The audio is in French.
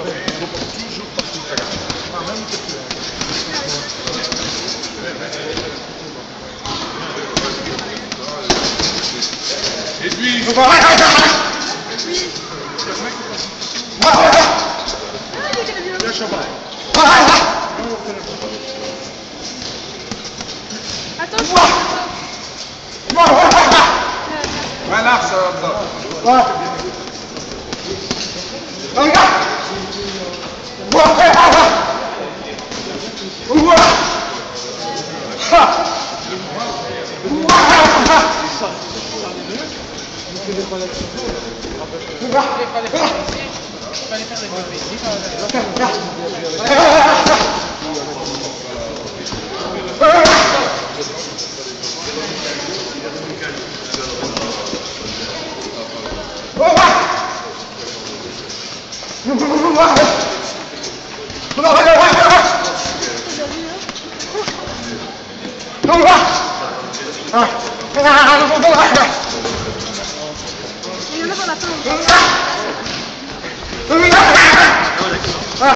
toujours partout cagare. Pas même que tu et puis bien cheval. Attention. Voilà, ça va. Il y en a dans la fin.